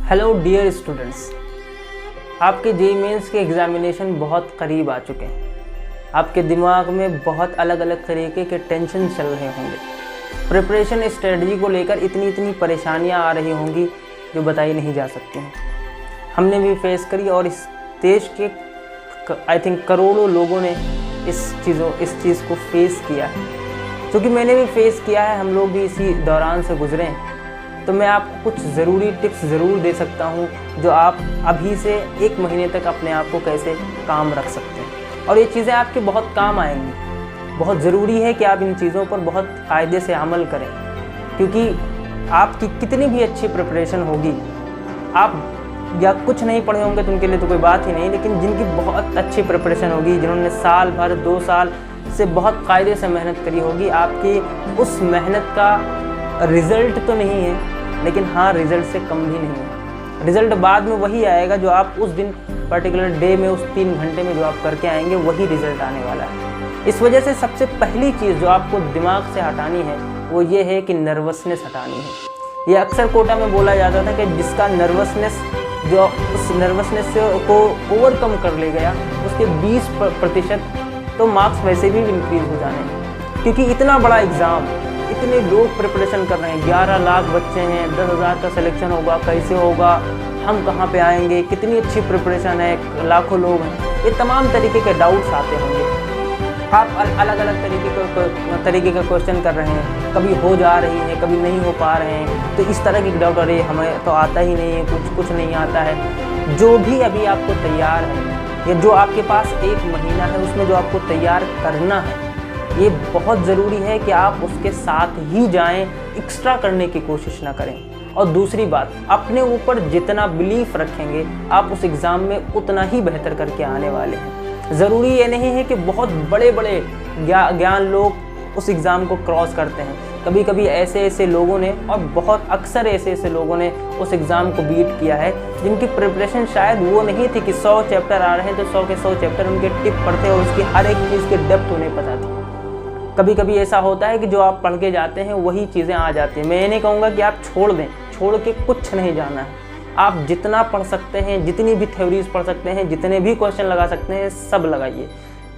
Hello dear students, आपके JEE mains के examination बहुत करीब आ चुके हैं। आपके दिमाग में बहुत अलग अलग तरीके के टेंशन चल रहे होंगे। प्रिपरेशन स्ट्रेटजी को लेकर इतनी परेशानियां आ रही होंगी जो बताई नहीं जा सकती हैं। हमने भी फेस करी और इस देश के आई थिंक करोड़ों लोगों ने इस चीज़ को फेस किया है। क्योंकि मैंने भी फेस किया है, हम लोग भी इसी दौरान से गुजरे हैं। तो मैं आपको कुछ ज़रूरी टिप्स ज़रूर दे सकता हूँ जो आप अभी से 1 महीने तक अपने आप को कैसे काम रख सकते हैं, और ये चीज़ें आपके बहुत काम आएंगी। बहुत ज़रूरी है कि आप इन चीज़ों पर बहुत फ़ायदे से अमल करें, क्योंकि आपकी कितनी भी अच्छी प्रिपरेशन होगी, आप या कुछ नहीं पढ़े होंगे तो उनके लिए तो कोई बात ही नहीं, लेकिन जिनकी बहुत अच्छी प्रिपरेशन होगी, जिन्होंने साल भर 2 साल से बहुत कायदे से मेहनत करी होगी, आपकी उस मेहनत का रिज़ल्ट तो नहीं है, लेकिन हाँ रिज़ल्ट से कम भी नहीं है। रिज़ल्ट बाद में वही आएगा जो आप उस दिन पर्टिकुलर डे में, उस 3 घंटे में जो आप करके आएंगे, वही रिज़ल्ट आने वाला है। इस वजह से सबसे पहली चीज़ जो आपको दिमाग से हटानी है वो ये है कि नर्वसनेस हटानी है। ये अक्सर कोटा में बोला जाता था कि जिसका नर्वसनेस जो उस नर्वसनेस को ओवरकम कर ले गया, उसके 20% तो मार्क्स वैसे भी इंक्रीज़ हो जाने हैं। क्योंकि इतना बड़ा एग्ज़ाम, इतने लोग प्रिपरेशन कर रहे हैं, 11 लाख बच्चे हैं, 10,000 का सिलेक्शन होगा, कैसे होगा, हम कहाँ पे आएंगे, कितनी अच्छी प्रिपरेशन है, लाखों लोग हैं, ये तमाम तरीके के डाउट्स आते होंगे। आप अलग अलग तरीके का क्वेश्चन कर रहे हैं, कभी हो जा रही है, कभी नहीं हो पा रहे हैं, तो इस तरह की डाउट, अरे हमें तो आता ही नहीं है, कुछ नहीं आता है। जो भी अभी आपको तैयार है या जो आपके पास 1 महीना है, उसमें जो आपको तैयार करना है, ये बहुत ज़रूरी है कि आप उसके साथ ही जाएं, एक्स्ट्रा करने की कोशिश ना करें। और दूसरी बात, अपने ऊपर जितना बिलीफ रखेंगे, आप उस एग्ज़ाम में उतना ही बेहतर करके आने वाले हैं। ज़रूरी ये नहीं है कि बहुत बड़े ज्ञान लोग उस एग्ज़ाम को क्रॉस करते हैं। कभी कभी ऐसे लोगों ने, और बहुत अक्सर ऐसे लोगों ने उस एग्ज़ाम को बीट किया है, जिनकी प्रिपरेशन शायद वो नहीं थी कि 100 चैप्टर आ रहे हैं तो 100 के 100 चैप्टर उनके टिप पढ़ते और उसकी हर एक चीज़ की डेप्थ उन्हें पता थी। कभी कभी ऐसा होता है कि जो आप पढ़ के जाते हैं वही चीज़ें आ जाती हैं। मैं ये नहीं कहूँगा कि आप छोड़ दें, छोड़ के कुछ नहीं जाना है। आप जितना पढ़ सकते हैं, जितनी भी थ्योरीज पढ़ सकते हैं, जितने भी क्वेश्चन लगा सकते हैं, सब लगाइए।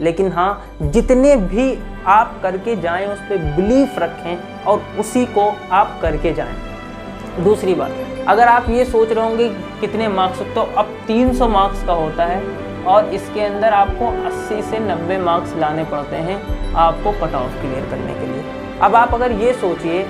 लेकिन हाँ, जितने भी आप करके जाएं उस पर बिलीफ रखें और उसी को आप करके जाएं। दूसरी बात, अगर आप ये सोच रहे होंगे कितने मार्क्स, तो अब 300 मार्क्स का होता है और इसके अंदर आपको 80 से 90 मार्क्स लाने पड़ते हैं आपको कट ऑफ क्लियर करने के लिए। अब आप अगर ये सोचिए,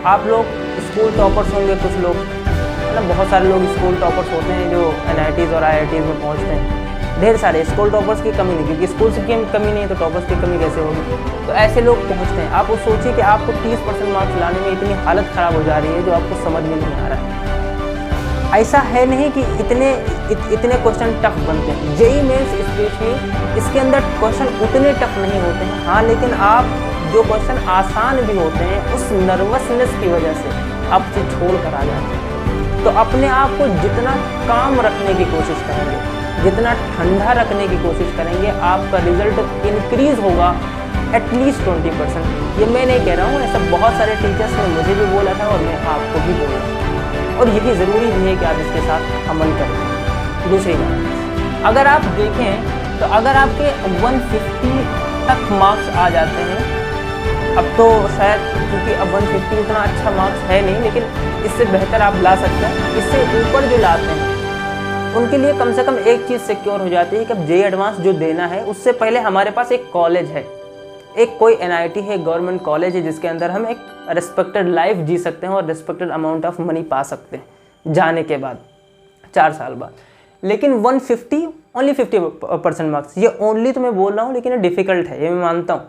आप लोग स्कूल टॉपर्स होंगे, कुछ लोग, मतलब बहुत सारे लोग स्कूल टॉपर्स होते हैं जो NITs और IITs में पहुंचते हैं। ढेर सारे स्कूल टॉपर्स की कमी नहीं, क्योंकि स्कूल की कमी नहीं तो टॉपर्स की कमी कैसे होगी। तो ऐसे लोग पहुँचते हैं। आप वो सोचिए कि आपको 30% मार्क्स लाने में इतनी हालत ख़राब हो जा रही है जो आपको समझ में नहीं आ रहा है। ऐसा है नहीं कि इतने क्वेश्चन टफ बनते हैं। जेईई मेंस स्पेशली, इसके अंदर क्वेश्चन उतने टफ नहीं होते हैं, हाँ, लेकिन आप जो क्वेश्चन आसान भी होते हैं, उस नर्वसनेस की वजह से आप उसे छोड़ कर आ जाते हैं। तो अपने आप को जितना काम रखने की कोशिश करेंगे, जितना ठंडा रखने की कोशिश करेंगे, आपका रिजल्ट इंक्रीज़ होगा एटलीस्ट 20%। ये मैं नहीं कह रहा हूँ, ऐसा बहुत सारे टीचर्स ने मुझे भी बोला था और मैं आपको भी बोल रहा हूँ, और यही ज़रूरी भी है कि आप इसके साथ अमल करें। दूसरी बात, अगर आप देखें तो अगर आपके 150 तक मार्क्स आ जाते हैं, अब तो शायद, क्योंकि अब 150 उतना अच्छा मार्क्स है नहीं, लेकिन इससे बेहतर आप ला सकते हैं। इससे ऊपर जो लाते हैं उनके लिए कम से कम एक चीज़ सिक्योर हो जाती है कि अब जेईई एडवांस जो देना है, उससे पहले हमारे पास एक कॉलेज है, एक कोई NIT है, गवर्नमेंट कॉलेज है, जिसके अंदर हम एक रिस्पेक्टेड लाइफ जी सकते हैं और रिस्पेक्टेड अमाउंट ऑफ मनी पा सकते हैं जाने के बाद, 4 साल बाद। लेकिन 150 ओनली 50% मार्क्स, ये ओनली तो मैं बोल रहा हूँ, लेकिन ये डिफ़िकल्ट है, ये मैं मानता हूँ,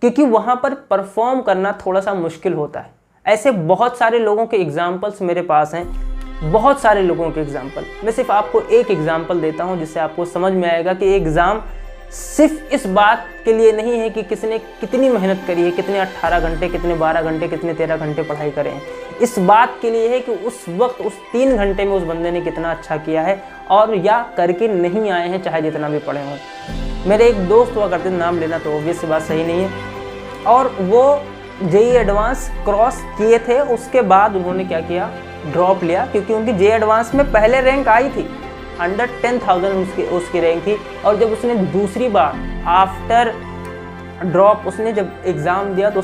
क्योंकि वहाँ पर परफॉर्म करना थोड़ा सा मुश्किल होता है। ऐसे बहुत सारे लोगों के एग्जाम्पल्स मेरे पास हैं, बहुत सारे लोगों के एग्जाम्पल। मैं सिर्फ आपको एक एग्जाम्पल देता हूँ जिससे आपको समझ में आएगा कि एग्ज़ाम सिर्फ इस बात के लिए नहीं है कि किसने कितनी मेहनत करी है, कितने 18 घंटे, कितने 12 घंटे, कितने 13 घंटे पढ़ाई करे हैं। इस बात के लिए है कि उस वक्त, उस 3 घंटे में उस बंदे ने कितना अच्छा किया है, और या करके नहीं आए हैं, चाहे जितना भी पढ़े हों। मेरे एक दोस्त हुआ करते, नाम लेना तो ऑब्वियस सी बात सही नहीं है, और वो जेईई एडवांस क्रॉस किए थे। उसके बाद उन्होंने क्या किया, ड्रॉप लिया, क्योंकि उनकी जे एडवांस में पहले रैंक आई थी, अंडर 10,000 उसकी रैंक थी। और जब उसने दूसरी बार आफ्टर ड्रॉप उसने जब एग्ज़ाम दिया तो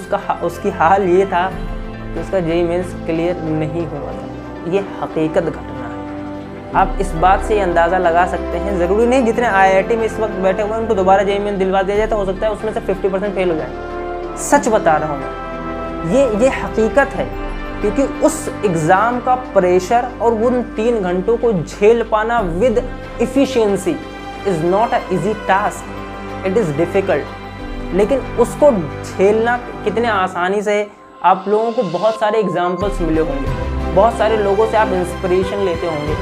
उसकी हाल ये था कि उसका जेईई मेंस क्लियर नहीं हुआ था। ये हकीकत घटना है। आप इस बात से अंदाज़ा लगा सकते हैं, ज़रूरी नहीं जितने IIT में इस वक्त बैठे हुए हैं उनको दोबारा जेईई मेंस दिलवा दिया जाए तो हो सकता है उसमें से 50% फेल हो जाए। सच बता रहा हूँ मैं, ये हकीकत है, क्योंकि उस एग्ज़ाम का प्रेशर और उन 3 घंटों को झेल पाना with efficiency is not a easy task, it is difficult. लेकिन उसको झेलना कितने आसानी से, आप लोगों को बहुत सारे एग्जाम्पल्स मिले होंगे, बहुत सारे लोगों से आप इंस्पिरेशन लेते होंगे,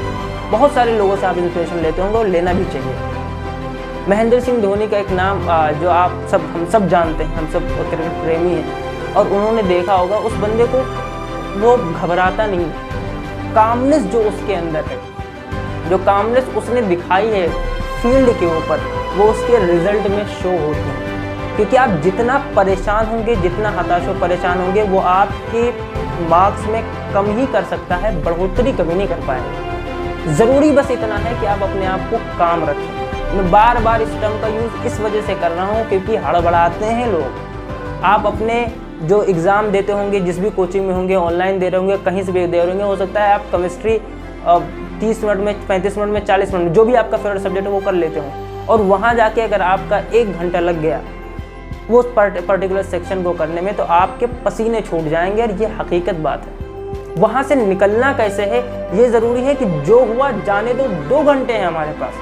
बहुत सारे लोगों से आप इंस्पिरेशन लेते होंगे और लेना भी चाहिए। महेंद्र सिंह धोनी का एक नाम जो हम सब जानते हैं, हम सब क्रिकेट प्रेमी हैं, और उन्होंने देखा होगा उस बंदे को, वो घबराता नहीं, कामनेस जो उसके अंदर है, जो कामनेस उसने दिखाई है फील्ड के ऊपर, वो उसके रिजल्ट में शो होती है। क्योंकि आप जितना परेशान होंगे, जितना हताश और परेशान होंगे, वो आपके मार्क्स में कम ही कर सकता है, बढ़ोतरी कभी नहीं कर पाएगा। ज़रूरी बस इतना है कि आप अपने आप को काम रखें। मैं बार बार इस टर्म का यूज़ इस वजह से कर रहा हूँ क्योंकि हड़बड़ाते हैं लोग। आप अपने जो एग्ज़ाम देते होंगे, जिस भी कोचिंग में होंगे, ऑनलाइन दे रहे होंगे, कहीं से भी दे रहे होंगे, हो सकता है आप केमिस्ट्री 30 मिनट में, 35 मिनट में, 40 मिनट में, जो भी आपका फेवरेट सब्जेक्ट है वो कर लेते हो, और वहाँ जाके अगर आपका 1 घंटा लग गया वो उस पर्टिकुलर सेक्शन को करने में, तो आपके पसीने छूट जाएंगे, और ये हकीकत बात है। वहाँ से निकलना कैसे है, ये ज़रूरी है कि जो हुआ जाने दो, 2 घंटे हैं हमारे पास।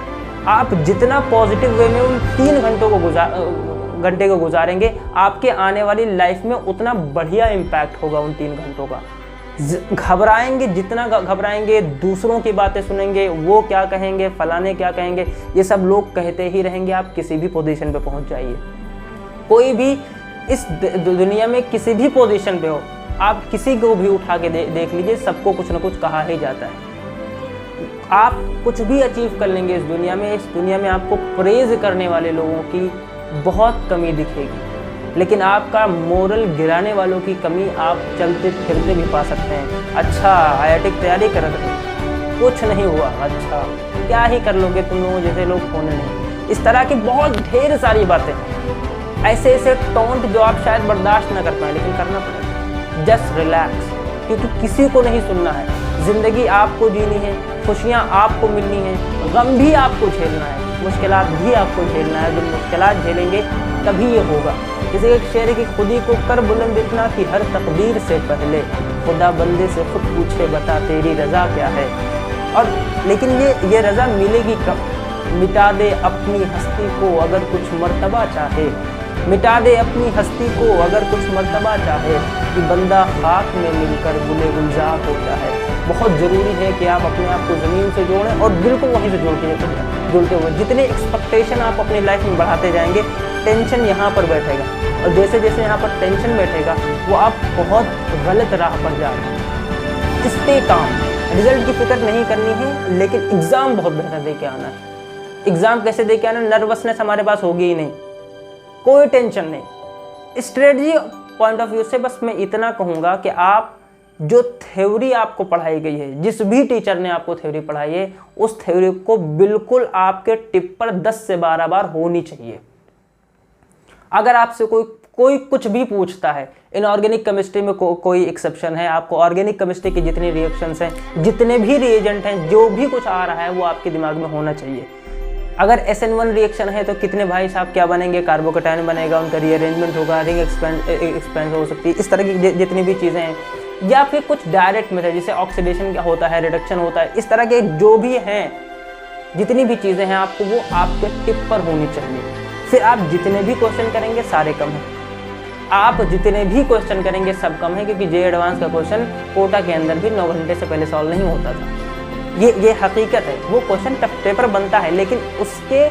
आप जितना पॉजिटिव वे में उन 3 घंटे को गुजारेंगे, आपके आने वाली लाइफ में उतना बढ़िया इम्पैक्ट होगा उन 3 घंटों का। घबराएंगे, जितना घबराएंगे, दूसरों की बातें सुनेंगे, वो क्या कहेंगे, फलाने क्या कहेंगे, ये सब लोग कहते ही रहेंगे, आप किसी भी पोजीशन पे पहुंच जाइए। कोई भी इस दुनिया में किसी भी पोजीशन पे हो, आप किसी को भी उठा के देख लीजिए, सबको कुछ ना कुछ कहा ही जाता है। आप कुछ भी अचीव कर लेंगे इस दुनिया में आपको प्रेज करने वाले लोगों की बहुत कमी दिखेगी, लेकिन आपका मोरल गिराने वालों की कमी आप चलते फिरते भी पा सकते हैं। अच्छा IIT की तैयारी कर रहे थे, कुछ नहीं हुआ, अच्छा क्या ही कर लोगे तुम लोगों जैसे लोग होने नहीं। इस तरह की बहुत ढेर सारी बातें, ऐसे टोंट जो आप शायद बर्दाश्त न कर पाए, लेकिन करना पड़ेगा। जस्ट रिलैक्स, क्योंकि किसी को नहीं सुनना है। ज़िंदगी आपको जीनी है, खुशियाँ आपको मिलनी है, गम भी आपको झेलना है, मुश्किलात भी आपको झेलना है। जब मुश्किलात झेलेंगे तभी ये होगा। जैसे एक शेर की, खुदी को कर बुलंद इतना कि हर तकदीर से पहले खुदा बंदे से खुद पूछे बता तेरी रज़ा क्या है। और लेकिन ये रज़ा मिलेगी कब? मिटा दे अपनी हस्ती को अगर कुछ मर्तबा चाहे, मिटा दे अपनी हस्ती को अगर कुछ मर्तबा चाहे, कि बंदा खाक में मिलकर गुले गुलजार होता है। बहुत ज़रूरी है कि आप अपने आप को ज़मीन से जोड़ें और दिल को वहीं से जुड़ते हुए, जितने एक्सपेक्टेशन आप अपनी लाइफ में बढ़ाते जाएंगे, टेंशन यहाँ पर बैठेगा, और जैसे जैसे यहाँ पर टेंशन बैठेगा वो आप बहुत गलत राह पर जा रहे हैं। स्टे काम, रिजल्ट की फिक्र नहीं करनी है, लेकिन एग्ज़ाम बहुत बेहतर दे के आना है। एग्ज़ाम कैसे दे के आना, नर्वसनेस हमारे पास होगी ही नहीं, कोई टेंशन नहीं। स्ट्रेटजी पॉइंट ऑफ व्यू से बस मैं इतना कहूँगा कि आप जो थ्योरी आपको पढ़ाई गई है, जिस भी टीचर ने आपको थ्योरी पढ़ाई है, उस थ्योरी को बिल्कुल आपके टिप पर 10 से 12 बार होनी चाहिए। अगर आपसे कोई कुछ भी पूछता है, इनऑर्गेनिक केमिस्ट्री में कोई एक्सेप्शन है, आपको ऑर्गेनिक केमिस्ट्री के जितने रिएक्शंस हैं, जितने भी रिएजेंट हैं, जो भी कुछ आ रहा है वो आपके दिमाग में होना चाहिए। अगर SN1 रिएक्शन है तो कितने भाई साहब क्या बनेंगे, कार्बोकेटायन बनेगा, उनका रीअरेंजमेंट होगा, रिंग एक्सपेंस हो सकती है, इस तरह की जितनी भी चीज़ें हैं, या फिर कुछ डायरेक्ट मेथड जैसे ऑक्सीडेशन क्या होता है, रिडक्शन होता है, इस तरह के जो भी हैं, जितनी भी चीज़ें हैं, आपको वो आपके टिप पर होनी चाहिए। फिर आप जितने भी क्वेश्चन करेंगे सारे कम हैं, आप जितने भी क्वेश्चन करेंगे सब कम है, क्योंकि जे एडवांस का क्वेश्चन कोटा के अंदर भी 9 घंटे से पहले सॉल्व नहीं होता था। ये हकीकत है। वो क्वेश्चन पेपर बनता है, लेकिन उसके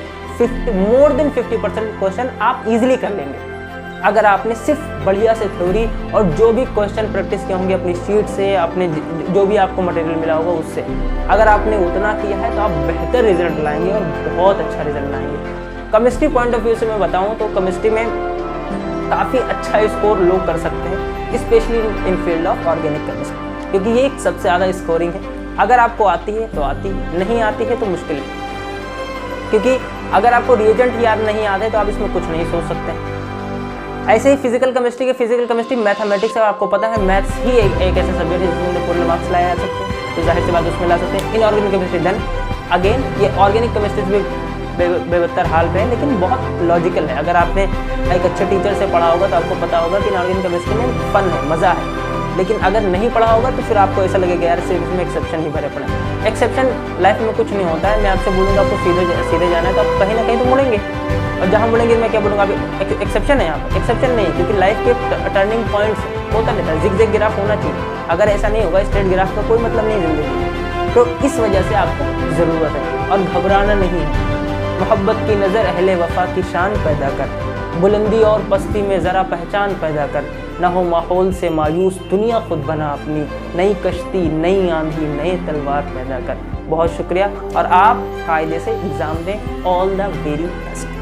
मोर देन 50% क्वेश्चन आप इजीली कर लेंगे अगर आपने सिर्फ बढ़िया से थ्योरी और जो भी क्वेश्चन प्रैक्टिस किए होंगे अपनी शीट से, अपने जो भी आपको मटेरियल मिला होगा उससे, अगर आपने उतना किया है तो आप बेहतर रिजल्ट लाएंगे और बहुत अच्छा रिजल्ट लाएंगे। केमिस्ट्री पॉइंट ऑफ व्यू से मैं बताऊं तो केमिस्ट्री में काफ़ी अच्छा स्कोर लोग कर सकते हैं, specially in field of organic chemistry, क्योंकि ये एक सबसे ज़्यादा स्कोरिंग है। अगर आपको आती है तो आती है, नहीं आती है तो मुश्किल है, क्योंकि अगर आपको रिएजेंट याद नहीं आते तो आप इसमें कुछ नहीं सोच सकते। ऐसे ही फिजिकल केमिस्ट्री मैथमेटिक्स है, आपको पता है मैथ्स ही एक ऐसा सब्जेक्ट है जिसमें पूर्ण मार्क्स लाए जा सकते हैं, तो जाहिर सी बात उसमें ला सकते हैं। इनऑर्गेनिक केमिस्ट्री देन अगेन ये ऑर्गेनिक केमिस्ट्री भी बेहतर हाल पे है, लेकिन बहुत लॉजिकल है। अगर आपने एक अच्छे टीचर से पढ़ा होगा तो आपको पता होगा कि इनऑर्गेनिक केमिस्ट्री में फन है, मज़ा है। लेकिन अगर नहीं पढ़ा होगा तो फिर आपको ऐसा लगेगा यार सिर्फ इसमें एक्सेप्शन ही भरे पड़े। एक्सेप्शन लाइफ में कुछ नहीं होता है। मैं आपसे बोलूँगा आपको सीधे जाना है तो आप कहीं ना कहीं तो मुड़ेंगे, और जहाँ मुड़ेंगे मैं क्या बोलूँगा अभी एक्सेप्शन है, यहाँ पर एक्सेप्शन नहीं है, क्योंकि लाइफ के टर्निंग पॉइंट्स होता रहता है। जिग-जैग ग्राफ होना चाहिए, अगर ऐसा नहीं होगा स्ट्रेट ग्राफ का कोई मतलब नहीं ज़िंदगी। तो इस वजह से आपको ज़रूरत है और घबराना नहीं है। मोहब्बत की नज़र अहले वफा की शान पैदा कर, बुलंदी और पस्ती में ज़रा पहचान पैदा कर, ना हो माहौल से मायूस दुनिया खुद बना अपनी, नई कश्ती नई आंधी नए तलवार पैदा कर। बहुत शुक्रिया और आप कायदे से एग्ज़ाम दें। All the very best.